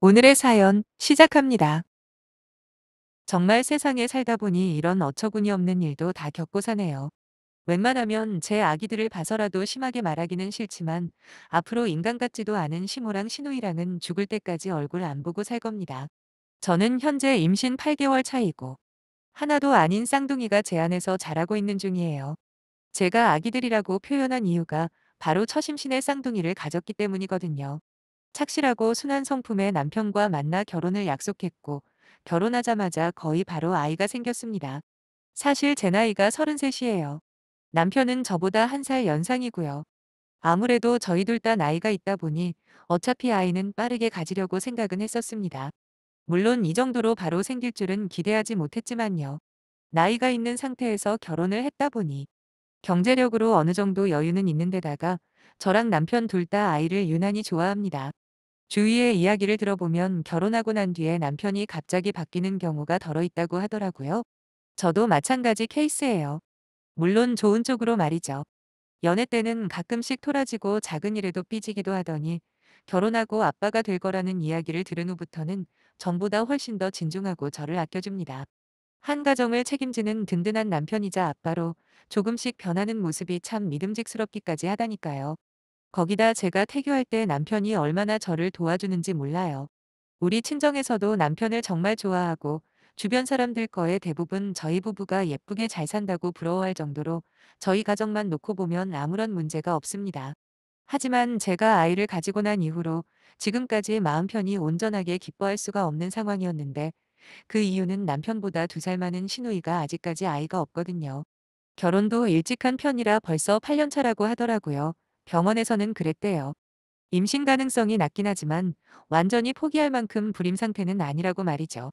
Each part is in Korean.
오늘의 사연 시작합니다. 정말 세상에 살다 보니 이런 어처구니 없는 일도 다 겪고 사네요. 웬만하면 제 아기들을 봐서라도 심하게 말하기는 싫지만 앞으로 인간 같지도 않은 시모랑 시누이랑은 죽을 때까지 얼굴 안 보고 살 겁니다. 저는 현재 임신 8개월 차이고 하나도 아닌 쌍둥이가 제 안에서 자라고 있는 중이에요. 제가 아기들이라고 표현한 이유가 바로 처심신의 쌍둥이를 가졌기 때문이거든요. 착실하고 순한 성품의 남편과 만나 결혼을 약속했고 결혼하자마자 거의 바로 아이가 생겼습니다. 사실 제 나이가 33이에요. 남편은 저보다 1살 연상이고요. 아무래도 저희 둘 다 나이가 있다 보니 어차피 아이는 빠르게 가지려고 생각은 했었습니다. 물론 이 정도로 바로 생길 줄은 기대하지 못했지만요. 나이가 있는 상태에서 결혼을 했다 보니 경제력으로 어느 정도 여유는 있는 데다가 저랑 남편 둘 다 아이를 유난히 좋아합니다. 주위의 이야기를 들어보면 결혼하고 난 뒤에 남편이 갑자기 바뀌는 경우가 더러 있다고 하더라고요. 저도 마찬가지 케이스예요. 물론 좋은 쪽으로 말이죠. 연애 때는 가끔씩 토라지고 작은 일에도 삐지기도 하더니 결혼하고 아빠가 될 거라는 이야기를 들은 후부터는 전보다 훨씬 더 진중하고 저를 아껴줍니다. 한 가정을 책임지는 든든한 남편이자 아빠로 조금씩 변하는 모습이 참 믿음직스럽기까지 하다니까요. 거기다 제가 태교할 때 남편이 얼마나 저를 도와주는지 몰라요. 우리 친정에서도 남편을 정말 좋아하고 주변 사람들 거의 대부분 저희 부부가 예쁘게 잘 산다고 부러워할 정도로 저희 가정만 놓고 보면 아무런 문제가 없습니다. 하지만 제가 아이를 가지고 난 이후로 지금까지 마음 편히 온전하게 기뻐할 수가 없는 상황이었는데 그 이유는 남편보다 2살 많은 시누이가 아직까지 아이가 없거든요. 결혼도 일찍 한 편이라 벌써 8년 차라고 하더라고요. 병원에서는 그랬대요. 임신 가능성이 낮긴 하지만 완전히 포기할 만큼 불임 상태는 아니라고 말이죠.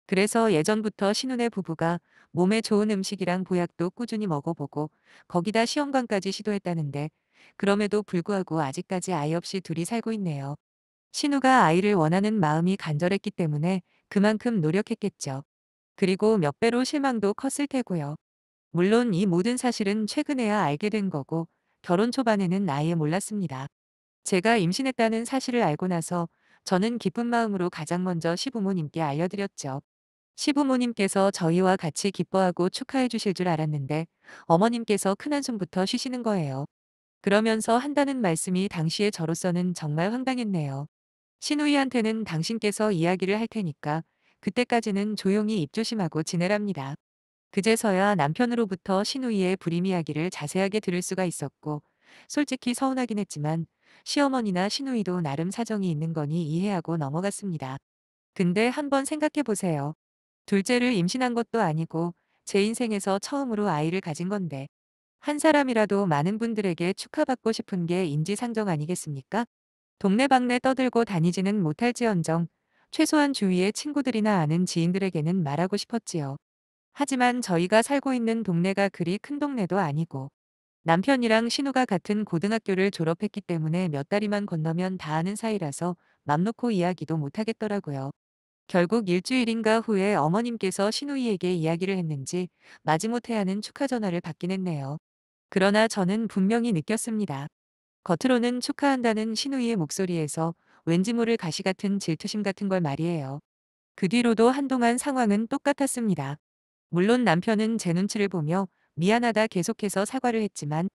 그래서 예전부터 신혼의 부부가 몸에 좋은 음식이랑 보약도 꾸준히 먹어보고 거기다 시험관까지 시도했다는데 그럼에도 불구하고 아직까지 아이 없이 둘이 살고 있네요. 신우가 아이를 원하는 마음이 간절했기 때문에 그만큼 노력했겠죠. 그리고 몇 배로 실망도 컸을 테고요. 물론 이 모든 사실은 최근에야 알게 된 거고 결혼 초반에는 아예 몰랐습니다. 제가 임신했다는 사실을 알고 나서 저는 기쁜 마음으로 가장 먼저 시부모님께 알려드렸죠. 시부모님께서 저희와 같이 기뻐하고 축하해 주실 줄 알았는데 어머님께서 큰한숨부터 쉬시는 거예요. 그러면서 한다는 말씀이 당시에 저로서는 정말 황당했네요. 시누이한테는 당신께서 이야기를 할 테니까 그때까지는 조용히 입조심하고 지내랍니다. 그제서야 남편으로부터 시누이의 불임 이야기를 자세하게 들을 수가 있었고 솔직히 서운하긴 했지만 시어머니나 시누이도 나름 사정이 있는 거니 이해하고 넘어갔습니다. 근데 한번 생각해 보세요. 둘째를 임신한 것도 아니고 제 인생에서 처음으로 아이를 가진 건데 한 사람이라도 많은 분들에게 축하받고 싶은 게 인지상정 아니겠습니까? 동네방네 떠들고 다니지는 못할지언정 최소한 주위의 친구들이나 아는 지인들에게는 말하고 싶었지요. 하지만 저희가 살고 있는 동네가 그리 큰 동네도 아니고 남편이랑 신우가 같은 고등학교를 졸업했기 때문에 몇 다리만 건너면 다 아는 사이라서 맘 놓고 이야기도 못하겠더라고요. 결국 일주일인가 후에 어머님께서 신우이에게 이야기를 했는지 마지못해 하는 축하 전화를 받긴 했네요. 그러나 저는 분명히 느꼈습니다. 겉으로는 축하한다는 신우이의 목소리에서 왠지 모를 가시 같은 질투심 같은 걸 말이에요. 그 뒤로도 한동안 상황은 똑같았습니다. 물론 남편은 제 눈치를 보며 미안하다 계속해서 사과를 했지만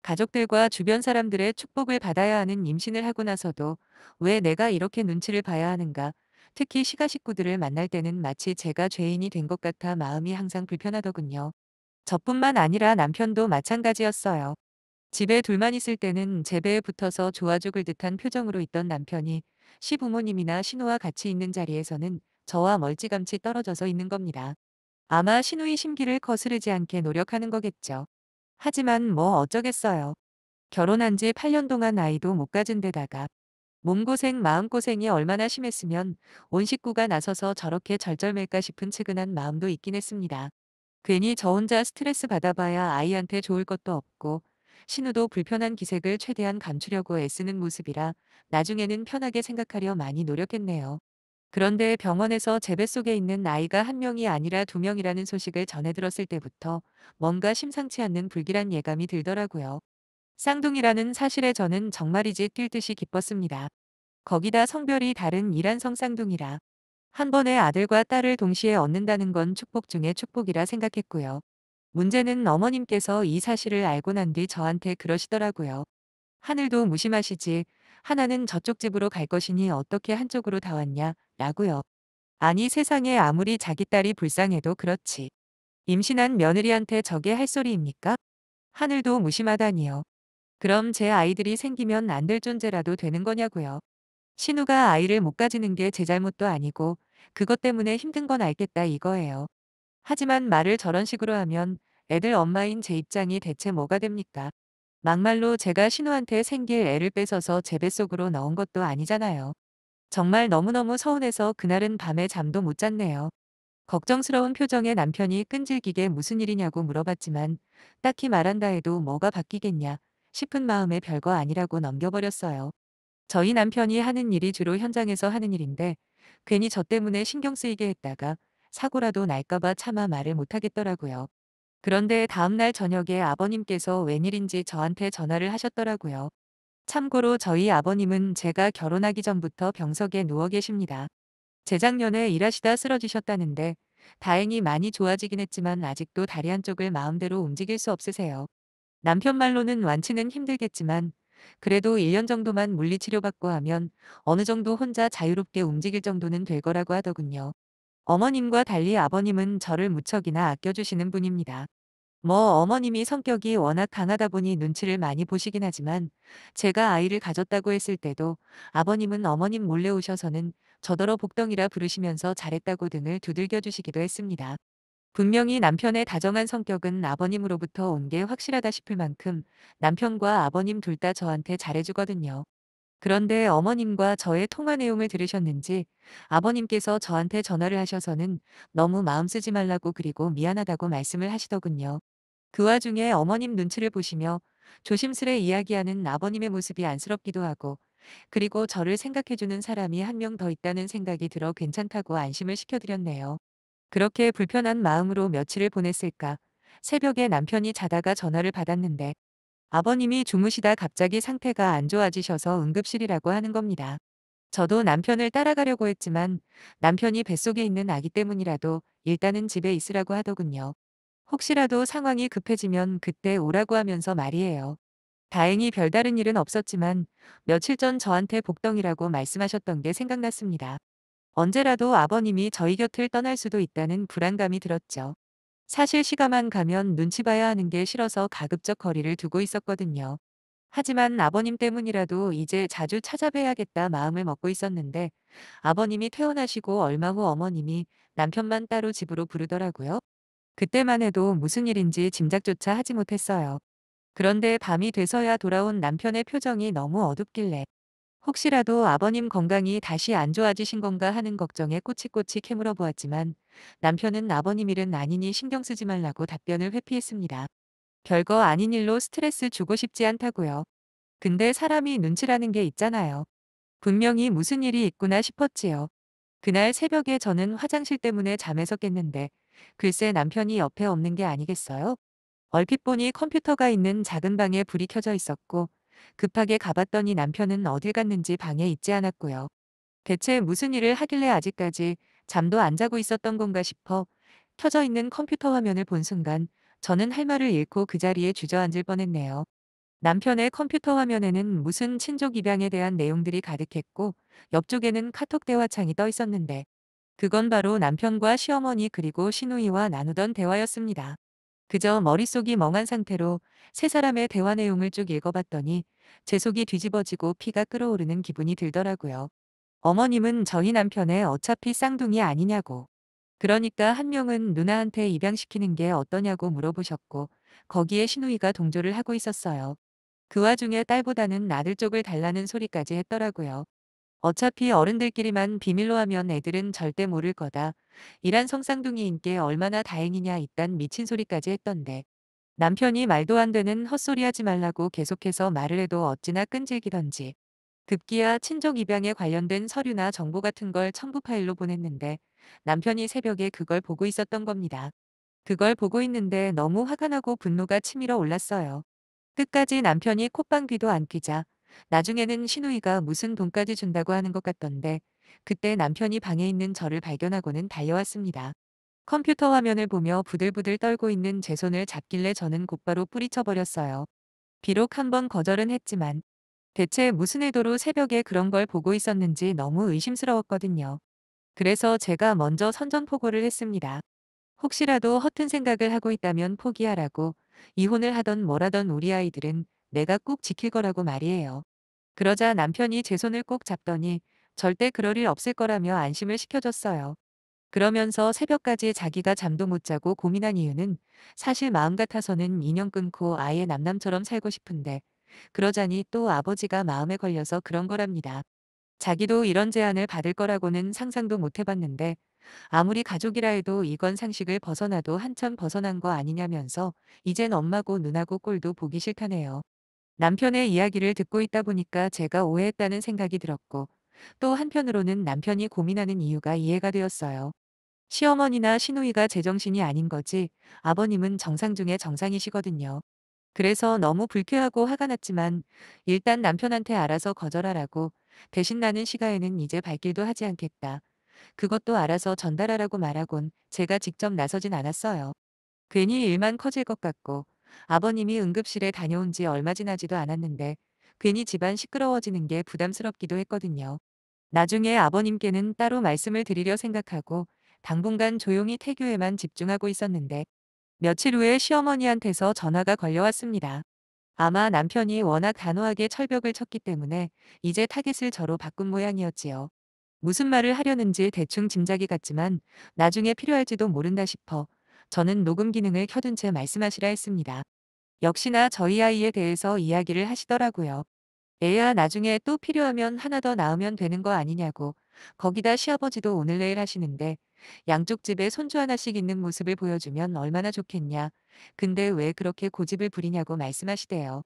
가족들과 주변 사람들의 축복을 받아야 하는 임신을 하고 나서도 왜 내가 이렇게 눈치를 봐야 하는가. 특히 시가 식구들을 만날 때는 마치 제가 죄인이 된 것 같아 마음이 항상 불편하더군요. 저뿐만 아니라 남편도 마찬가지였어요. 집에 둘만 있을 때는 제 배에 붙어서 좋아 죽을 듯한 표정으로 있던 남편이 시부모님이나 신우와 같이 있는 자리에서는 저와 멀찌감치 떨어져서 있는 겁니다. 아마 신우의 심기를 거스르지 않게 노력하는 거겠죠. 하지만 뭐 어쩌겠어요. 결혼한 지 8년 동안 아이도 못 가진 데다가 몸고생 마음고생이 얼마나 심했으면 온 식구가 나서서 저렇게 절절맬까 싶은 측은한 마음도 있긴 했습니다. 괜히 저 혼자 스트레스 받아봐야 아이한테 좋을 것도 없고 신우도 불편한 기색을 최대한 감추려고 애쓰는 모습이라 나중에는 편하게 생각하려 많이 노력했네요. 그런데 병원에서 제 뱃속에 있는 아이가 한 명이 아니라 2명이라는 소식을 전해 들었을 때부터 뭔가 심상치 않는 불길한 예감이 들더라고요. 쌍둥이라는 사실에 저는 정말이지 뛸 듯이 기뻤습니다. 거기다 성별이 다른 이란성 쌍둥이라 한 번에 아들과 딸을 동시에 얻는다는 건 축복 중에 축복이라 생각했고요. 문제는 어머님께서 이 사실을 알고 난 뒤 저한테 그러시더라고요. 하늘도 무심하시지. 하나는 저쪽 집으로 갈 것이니 어떻게 한쪽으로 다 왔냐? 라고요. 아니 세상에 아무리 자기 딸이 불쌍해도 그렇지. 임신한 며느리한테 저게 할 소리입니까? 하늘도 무심하다니요. 그럼 제 아이들이 생기면 안 될 존재라도 되는 거냐고요. 신우가 아이를 못 가지는 게 제 잘못도 아니고 그것 때문에 힘든 건 알겠다 이거예요. 하지만 말을 저런 식으로 하면 애들 엄마인 제 입장이 대체 뭐가 됩니까? 막말로 제가 신우한테 생길 애를 뺏어서 제 뱃속으로 넣은 것도 아니잖아요. 정말 너무너무 서운해서 그날은 밤에 잠도 못 잤네요. 걱정스러운 표정의 남편이 끈질기게 무슨 일이냐고 물어봤지만 딱히 말한다 해도 뭐가 바뀌겠냐 싶은 마음에 별거 아니라고 넘겨버렸어요. 저희 남편이 하는 일이 주로 현장에서 하는 일인데 괜히 저 때문에 신경 쓰이게 했다가 사고라도 날까봐 차마 말을 못하겠더라고요. 그런데 다음날 저녁에 아버님께서 웬일인지 저한테 전화를 하셨더라고요. 참고로 저희 아버님은 제가 결혼하기 전부터 병석에 누워 계십니다. 재작년에 일하시다 쓰러지셨다는데 다행히 많이 좋아지긴 했지만 아직도 다리 한쪽을 마음대로 움직일 수 없으세요. 남편 말로는 완치는 힘들겠지만 그래도 1년 정도만 물리치료받고 하면 어느 정도 혼자 자유롭게 움직일 정도는 될 거라고 하더군요. 어머님과 달리 아버님은 저를 무척이나 아껴주시는 분입니다. 뭐 어머님이 성격이 워낙 강하다 보니 눈치를 많이 보시긴 하지만 제가 아이를 가졌다고 했을 때도 아버님은 어머님 몰래 오셔서는 저더러 복덩이라 부르시면서 잘했다고 등을 두들겨 주시기도 했습니다. 분명히 남편의 다정한 성격은 아버님으로부터 온 게 확실하다 싶을 만큼 남편과 아버님 둘 다 저한테 잘해주거든요. 그런데 어머님과 저의 통화 내용을 들으셨는지 아버님께서 저한테 전화를 하셔서는 너무 마음 쓰지 말라고 그리고 미안하다고 말씀을 하시더군요. 그 와중에 어머님 눈치를 보시며 조심스레 이야기하는 아버님의 모습이 안쓰럽기도 하고 그리고 저를 생각해주는 사람이 한 명 더 있다는 생각이 들어 괜찮다고 안심을 시켜드렸네요. 그렇게 불편한 마음으로 며칠을 보냈을까. 새벽에 남편이 자다가 전화를 받았는데 아버님이 주무시다 갑자기 상태가 안 좋아지셔서 응급실이라고 하는 겁니다. 저도 남편을 따라가려고 했지만 남편이 뱃속에 있는 아기 때문이라도 일단은 집에 있으라고 하더군요. 혹시라도 상황이 급해지면 그때 오라고 하면서 말이에요. 다행히 별다른 일은 없었지만 며칠 전 저한테 복덩이라고 말씀하셨던 게 생각났습니다. 언제라도 아버님이 저희 곁을 떠날 수도 있다는 불안감이 들었죠. 사실 시가만 가면 눈치 봐야 하는 게 싫어서 가급적 거리를 두고 있었거든요. 하지만 아버님 때문이라도 이제 자주 찾아뵈야겠다 마음을 먹고 있었는데 아버님이 퇴원하시고 얼마 후 어머님이 남편만 따로 집으로 부르더라고요. 그때만 해도 무슨 일인지 짐작조차 하지 못했어요. 그런데 밤이 돼서야 돌아온 남편의 표정이 너무 어둡길래 혹시라도 아버님 건강이 다시 안 좋아지신 건가 하는 걱정에 꼬치꼬치 캐물어 보았지만 남편은 아버님 일은 아니니 신경 쓰지 말라고 답변을 회피했습니다. 별거 아닌 일로 스트레스 주고 싶지 않다고요. 근데 사람이 눈치라는 게 있잖아요. 분명히 무슨 일이 있구나 싶었지요. 그날 새벽에 저는 화장실 때문에 잠에서 깼는데 글쎄 남편이 옆에 없는 게 아니겠어요? 얼핏 보니 컴퓨터가 있는 작은 방에 불이 켜져 있었고 급하게 가봤더니 남편은 어딜 갔는지 방에 있지 않았고요. 대체 무슨 일을 하길래 아직까지 잠도 안 자고 있었던 건가 싶어 켜져 있는 컴퓨터 화면을 본 순간 저는 할 말을 잃고 그 자리에 주저앉을 뻔했네요. 남편의 컴퓨터 화면에는 무슨 친족 입양에 대한 내용들이 가득했고 옆쪽에는 카톡 대화창이 떠 있었는데 그건 바로 남편과 시어머니 그리고 시누이와 나누던 대화였습니다. 그저 머릿속이 멍한 상태로 세 사람의 대화 내용을 쭉 읽어봤더니 제 속이 뒤집어지고 피가 끓어오르는 기분이 들더라고요. 어머님은 저희 남편의 어차피 쌍둥이 아니냐고. 그러니까 한 명은 누나한테 입양시키는 게 어떠냐고 물어보셨고 거기에 시누이가 동조를 하고 있었어요. 그 와중에 딸보다는 아들 쪽을 달라는 소리까지 했더라고요. 어차피 어른들끼리만 비밀로 하면 애들은 절대 모를 거다. 이란 성쌍둥이인 게 얼마나 다행이냐 이딴 미친 소리까지 했던데. 남편이 말도 안 되는 헛소리 하지 말라고 계속해서 말을 해도 어찌나 끈질기던지. 급기야 친족 입양에 관련된 서류나 정보 같은 걸 첨부 파일로 보냈는데 남편이 새벽에 그걸 보고 있었던 겁니다. 그걸 보고 있는데 너무 화가 나고 분노가 치밀어 올랐어요. 끝까지 남편이 콧방귀도 안 뀌자 나중에는 시누이가 무슨 돈까지 준다고 하는 것 같던데 그때 남편이 방에 있는 저를 발견하고는 달려왔습니다. 컴퓨터 화면을 보며 부들부들 떨고 있는 제 손을 잡길래 저는 곧바로 뿌리쳐 버렸어요. 비록 한 번 거절은 했지만 대체 무슨 의도로 새벽에 그런 걸 보고 있었는지 너무 의심스러웠거든요. 그래서 제가 먼저 선전포고를 했습니다. 혹시라도 허튼 생각을 하고 있다면 포기하라고. 이혼을 하던 뭐라던 우리 아이들은 내가 꼭 지킬 거라고 말이에요. 그러자 남편이 제 손을 꼭 잡더니 절대 그럴 일 없을 거라며 안심을 시켜줬어요. 그러면서 새벽까지 자기가 잠도 못 자고 고민한 이유는 사실 마음 같아서는 인연 끊고 아예 남남처럼 살고 싶은데 그러자니 또 아버지가 마음에 걸려서 그런 거랍니다. 자기도 이런 제안을 받을 거라고는 상상도 못 해봤는데 아무리 가족이라 해도 이건 상식을 벗어나도 한참 벗어난 거 아니냐면서 이젠 엄마고 누나고 꼴도 보기 싫다네요. 남편의 이야기를 듣고 있다 보니까 제가 오해했다는 생각이 들었고 또 한편으로는 남편이 고민하는 이유가 이해가 되었어요. 시어머니나 시누이가 제정신이 아닌 거지 아버님은 정상 중에 정상이시거든요. 그래서 너무 불쾌하고 화가 났지만 일단 남편한테 알아서 거절하라고 대신 나는 시가에는 이제 발길도 하지 않겠다. 그것도 알아서 전달하라고 말하곤 제가 직접 나서진 않았어요. 괜히 일만 커질 것 같고 아버님이 응급실에 다녀온 지 얼마 지나지도 않았는데 괜히 집안 시끄러워지는 게 부담스럽기도 했거든요. 나중에 아버님께는 따로 말씀을 드리려 생각하고 당분간 조용히 태교에만 집중하고 있었는데 며칠 후에 시어머니한테서 전화가 걸려왔습니다. 아마 남편이 워낙 단호하게 철벽을 쳤기 때문에 이제 타깃을 저로 바꾼 모양이었지요. 무슨 말을 하려는지 대충 짐작이 갔지만 나중에 필요할지도 모른다 싶어 저는 녹음 기능을 켜둔 채 말씀하시라 했습니다. 역시나 저희 아이에 대해서 이야기를 하시더라고요. 애야 나중에 또 필요하면 하나 더 낳으면 되는 거 아니냐고. 거기다 시아버지도 오늘 내일 하시는데 양쪽 집에 손주 하나씩 있는 모습을 보여주면 얼마나 좋겠냐. 근데 왜 그렇게 고집을 부리냐고 말씀하시대요.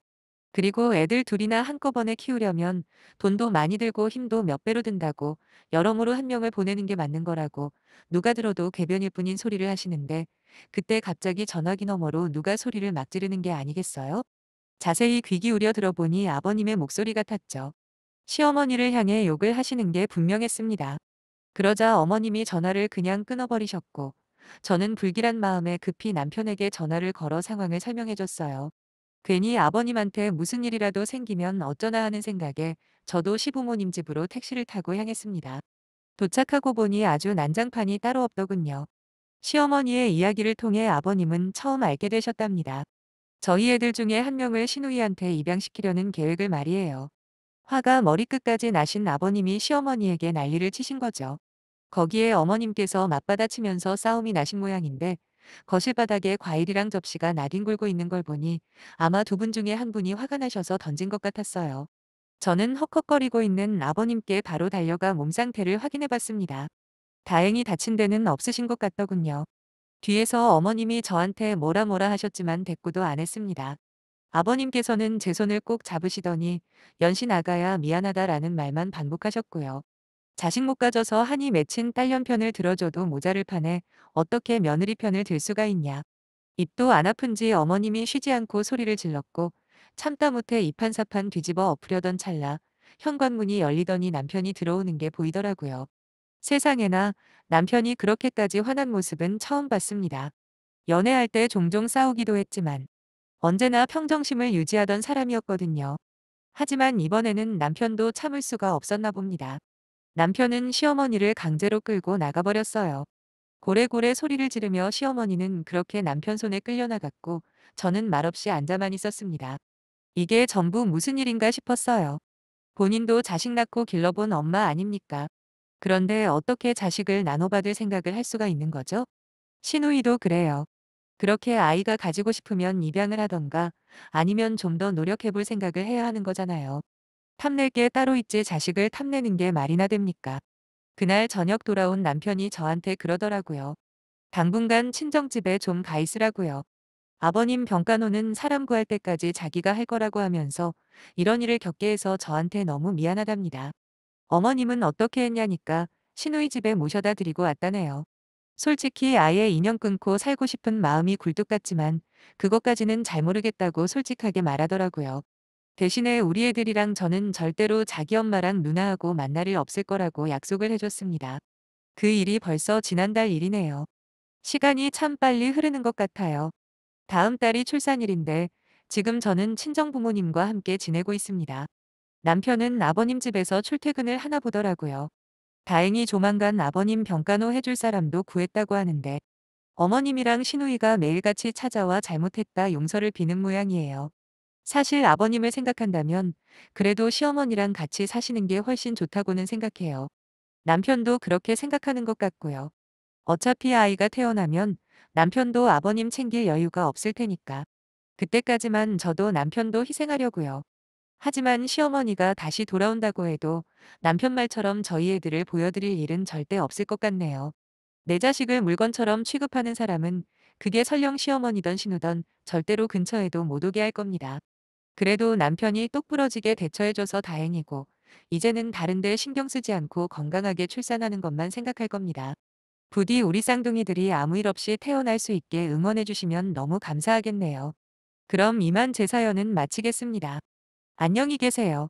그리고 애들 둘이나 한꺼번에 키우려면 돈도 많이 들고 힘도 몇 배로 든다고 여러모로 한 명을 보내는 게 맞는 거라고 누가 들어도 궤변일 뿐인 소리를 하시는데 그때 갑자기 전화기 너머로 누가 소리를 막 지르는 게 아니겠어요? 자세히 귀 기울여 들어보니 아버님의 목소리 같았죠. 시어머니를 향해 욕을 하시는 게 분명했습니다. 그러자 어머님이 전화를 그냥 끊어버리셨고 저는 불길한 마음에 급히 남편에게 전화를 걸어 상황을 설명해줬어요. 괜히 아버님한테 무슨 일이라도 생기면 어쩌나 하는 생각에 저도 시부모님 집으로 택시를 타고 향했습니다. 도착하고 보니 아주 난장판이 따로 없더군요. 시어머니의 이야기를 통해 아버님은 처음 알게 되셨답니다. 저희 애들 중에 한 명을 시누이한테 입양시키려는 계획을 말이에요. 화가 머리끝까지 나신 아버님이 시어머니에게 난리를 치신 거죠. 거기에 어머님께서 맞받아치면서 싸움이 나신 모양인데 거실 바닥에 과일이랑 접시가 나뒹굴고 있는 걸 보니 아마 두 분 중에 한 분이 화가 나셔서 던진 것 같았어요. 저는 헉헉거리고 있는 아버님께 바로 달려가 몸 상태를 확인해 봤습니다. 다행히 다친 데는 없으신 것 같더군요. 뒤에서 어머님이 저한테 뭐라 뭐라 하셨지만 대꾸도 안 했습니다. 아버님께서는 제 손을 꼭 잡으시더니 연신 아가야 미안하다라는 말만 반복하셨고요. 자식 못 가져서 한이 맺힌 딸년 편을 들어줘도 모자를 판에 어떻게 며느리 편을 들 수가 있냐. 입도 안 아픈지 어머님이 쉬지 않고 소리를 질렀고 참다 못해 이판사판 뒤집어 엎으려던 찰나 현관문이 열리더니 남편이 들어오는 게 보이더라고요. 세상에나 남편이 그렇게까지 화난 모습은 처음 봤습니다. 연애할 때 종종 싸우기도 했지만 언제나 평정심을 유지하던 사람이었거든요. 하지만 이번에는 남편도 참을 수가 없었나 봅니다. 남편은 시어머니를 강제로 끌고 나가버렸어요. 고래고래 소리를 지르며 시어머니는 그렇게 남편 손에 끌려나갔고 저는 말없이 앉아만 있었습니다. 이게 전부 무슨 일인가 싶었어요. 본인도 자식 낳고 길러본 엄마 아닙니까? 그런데 어떻게 자식을 나눠받을 생각을 할 수가 있는 거죠? 시누이도 그래요. 그렇게 아이가 가지고 싶으면 입양을 하던가 아니면 좀 더 노력해볼 생각을 해야 하는 거잖아요. 탐낼 게 따로 있지 자식을 탐내는 게 말이나 됩니까? 그날 저녁 돌아온 남편이 저한테 그러더라고요. 당분간 친정집에 좀 가 있으라고요. 아버님 병간호는 사람 구할 때까지 자기가 할 거라고 하면서 이런 일을 겪게 해서 저한테 너무 미안하답니다. 어머님은 어떻게 했냐니까 시누이 집에 모셔다 드리고 왔다네요. 솔직히 아예 인연 끊고 살고 싶은 마음이 굴뚝 같지만 그것까지는 잘 모르겠다고 솔직하게 말하더라고요. 대신에 우리 애들이랑 저는 절대로 자기 엄마랑 누나하고 만날 일 없을 거라고 약속을 해줬습니다. 그 일이 벌써 지난달 일이네요. 시간이 참 빨리 흐르는 것 같아요. 다음 달이 출산일인데 지금 저는 친정 부모님과 함께 지내고 있습니다. 남편은 아버님 집에서 출퇴근을 하나 보더라고요. 다행히 조만간 아버님 병간호 해줄 사람도 구했다고 하는데 어머님이랑 시누이가 매일같이 찾아와 잘못했다 용서를 비는 모양이에요. 사실 아버님을 생각한다면 그래도 시어머니랑 같이 사시는 게 훨씬 좋다고는 생각해요. 남편도 그렇게 생각하는 것 같고요. 어차피 아이가 태어나면 남편도 아버님 챙길 여유가 없을 테니까. 그때까지만 저도 남편도 희생하려고요. 하지만 시어머니가 다시 돌아온다고 해도 남편 말처럼 저희 애들을 보여드릴 일은 절대 없을 것 같네요. 내 자식을 물건처럼 취급하는 사람은 그게 설령 시어머니던 시누던 절대로 근처에도 못 오게 할 겁니다. 그래도 남편이 똑부러지게 대처해줘서 다행이고, 이제는 다른 데 신경 쓰지 않고 건강하게 출산하는 것만 생각할 겁니다. 부디 우리 쌍둥이들이 아무 일 없이 태어날 수 있게 응원해주시면 너무 감사하겠네요. 그럼 이만 제 사연은 마치겠습니다. 안녕히 계세요.